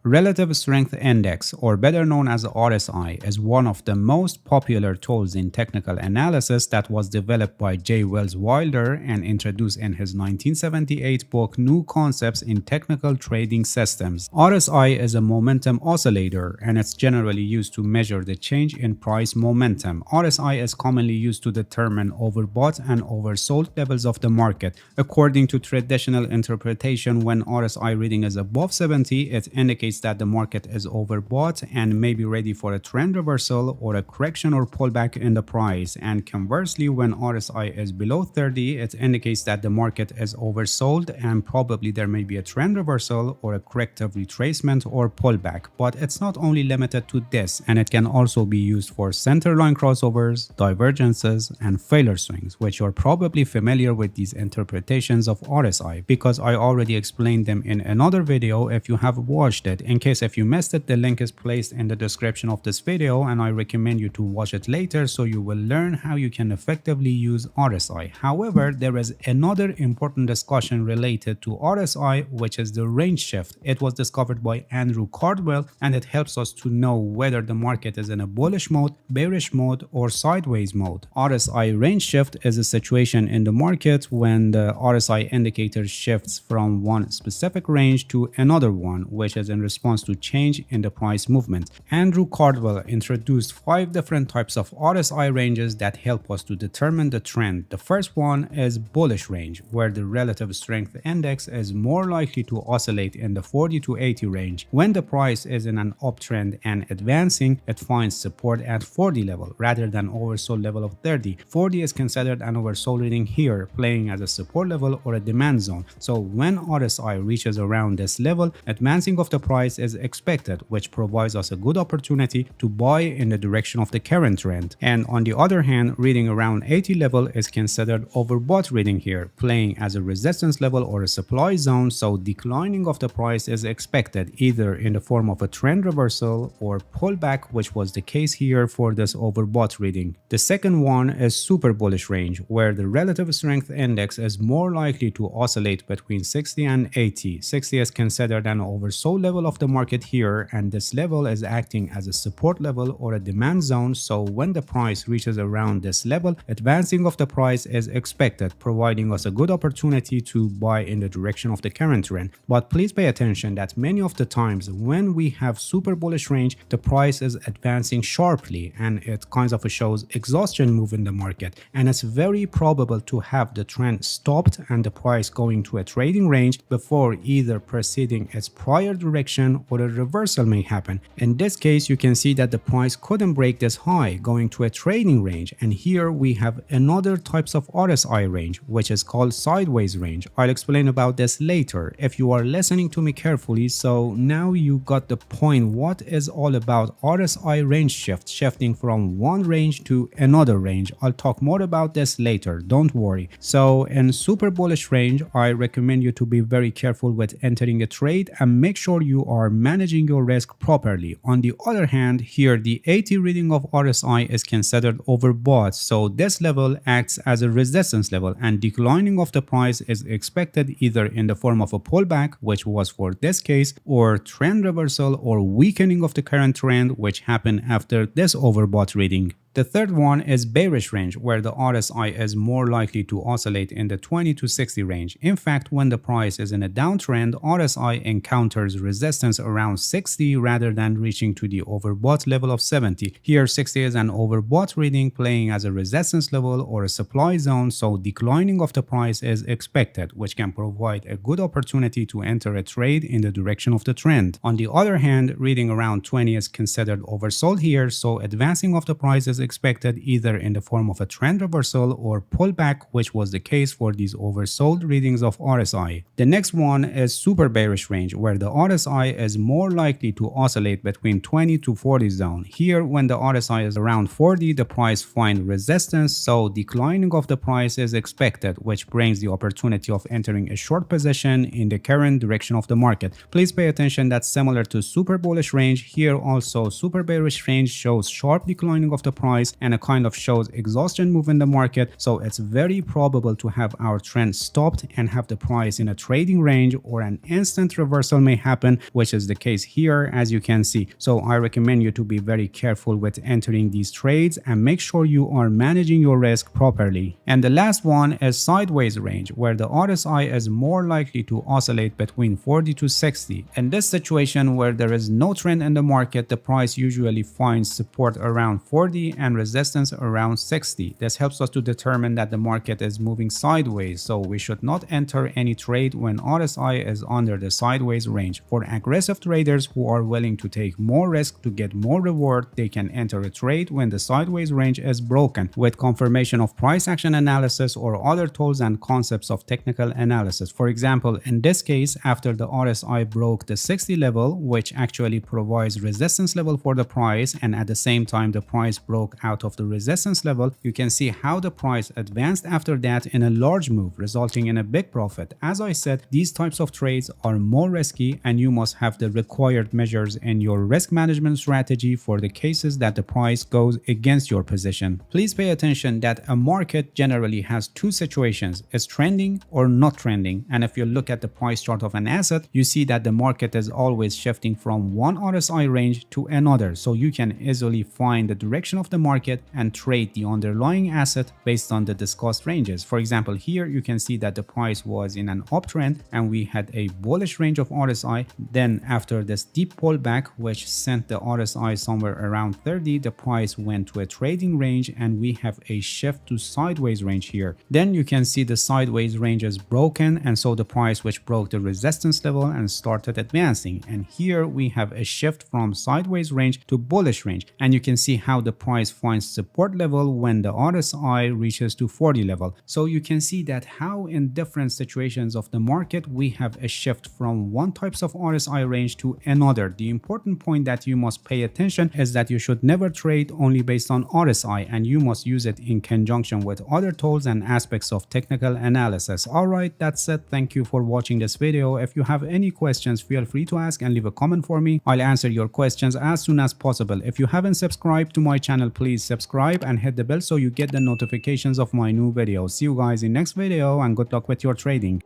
Relative Strength Index, or better known as RSI, is one of the most popular tools in technical analysis that was developed by J. Wells Wilder and introduced in his 1978 book New Concepts in Technical Trading Systems. RSI is a momentum oscillator, and it's generally used to measure the change in price momentum. RSI is commonly used to determine overbought and oversold levels of the market. According to traditional interpretation, when RSI reading is above 70, it indicates that the market is overbought and may be ready for a trend reversal or a correction or pullback in the price. And conversely, when RSI is below 30, it indicates that the market is oversold and probably there may be a trend reversal or a corrective retracement or pullback. But it's not only limited to this, and it can also be used for centerline crossovers, divergences, and failure swings, which you're probably familiar with these interpretations of RSI because I already explained them in another video if you have watched it. In case if you missed it, the link is placed in the description of this video and I recommend you to watch it later so you will learn how you can effectively use RSI. However, there is another important discussion related to RSI, which is the range shift. It was discovered by Andrew Cardwell and it helps us to know whether the market is in a bullish mode, bearish mode, or sideways mode. RSI range shift is a situation in the market when the RSI indicator shifts from one specific range to another one, which is in response to change in the price movement. Andrew Cardwell introduced 5 different types of RSI ranges that help us to determine the trend. The first one is bullish range, where the relative strength index is more likely to oscillate in the 40 to 80 range. When the price is in an uptrend and advancing, it finds support at 40 level rather than oversold level of 30. 40 is considered an oversold reading here, playing as a support level or a demand zone. So when RSI reaches around this level, advancing of the price is expected, which provides us a good opportunity to buy in the direction of the current trend. And on the other hand, reading around 80 level is considered overbought reading here, playing as a resistance level or a supply zone, so declining of the price is expected either in the form of a trend reversal or pullback, which was the case here for this overbought reading. The second one is super bullish range, where the relative strength index is more likely to oscillate between 60 and 80. 60 is considered an oversold level of the market here, and this level is acting as a support level or a demand zone, so when the price reaches around this level, advancing of the price is expected, providing us a good opportunity to buy in the direction of the current trend. But please pay attention that many of the times when we have super bullish range, the price is advancing sharply and it kind of shows exhaustion move in the market, and it's very probable to have the trend stopped and the price going to a trading range before either proceeding its prior direction or a reversal may happen. In this case, you can see that the price couldn't break this high, going to a trading range, and here we have another types of RSI range, which is called sideways range. I'll explain about this later if you are listening to me carefully. So now you got the point what is all about RSI range shift, shifting from one range to another range. I'll talk more about this later, don't worry. So in super bullish range, I recommend you to be very careful with entering a trade and make sure you are managing your risk properly. On the other hand, here the 80 reading of RSI is considered overbought, so this level acts as a resistance level and declining of the price is expected either in the form of a pullback, which was for this case, or trend reversal or weakening of the current trend, which happened after this overbought reading. The third one is bearish range, where the RSI is more likely to oscillate in the 20 to 60 range. In fact, when the price is in a downtrend, RSI encounters resistance around 60 rather than reaching to the overbought level of 70. Here 60 is an overbought reading, playing as a resistance level or a supply zone, so declining of the price is expected, which can provide a good opportunity to enter a trade in the direction of the trend. On the other hand, reading around 20 is considered oversold here, so advancing of the price is expected either in the form of a trend reversal or pullback, which was the case for these oversold readings of RSI. The next one is super bearish range, where the RSI is more likely to oscillate between 20 to 40 zone. Here, when the RSI is around 40, the price finds resistance, so declining of the price is expected, which brings the opportunity of entering a short position in the current direction of the market. Please pay attention that similar to super bullish range, here also super bearish range shows sharp declining of the price price and a kind of shows exhaustion move in the market. So it's very probable to have our trend stopped and have the price in a trading range, or an instant reversal may happen, which is the case here as you can see. So I recommend you to be very careful with entering these trades and make sure you are managing your risk properly. And the last one is sideways range, where the RSI is more likely to oscillate between 40 to 60. In this situation where there is no trend in the market, the price usually finds support around 40 and resistance around 60. This helps us to determine that the market is moving sideways, so we should not enter any trade when RSI is under the sideways range. For aggressive traders who are willing to take more risk to get more reward, they can enter a trade when the sideways range is broken, with confirmation of price action analysis or other tools and concepts of technical analysis. For example, in this case, after the RSI broke the 60 level, which actually provides resistance level for the price, and at the same time the price broke out of the resistance level, you can see how the price advanced after that in a large move, resulting in a big profit. As I said, these types of trades are more risky and you must have the required measures in your risk management strategy for the cases that the price goes against your position. Please pay attention that a market generally has two situations: it's trending or not trending. And if you look at the price chart of an asset, you see that the market is always shifting from one RSI range to another, so you can easily find the direction of the market and trade the underlying asset based on the discussed ranges. For example, here you can see that the price was in an uptrend and we had a bullish range of RSI. Then after this deep pullback, which sent the RSI somewhere around 30, the price went to a trading range and we have a shift to sideways range here. Then you can see the sideways range is broken, and so the price which broke the resistance level and started advancing. And here we have a shift from sideways range to bullish range, and you can see how the price finds support level when the RSI reaches to 40 level. So you can see that how in different situations of the market we have a shift from one types of RSI range to another. The important point that you must pay attention is that you should never trade only based on RSI, and you must use it in conjunction with other tools and aspects of technical analysis. Alright, that's it. Thank you for watching this video. If you have any questions, feel free to ask and leave a comment for me. I'll answer your questions as soon as possible. If you haven't subscribed to my channel, please subscribe and hit the bell so you get the notifications of my new videos. See you guys in next video, and good luck with your trading.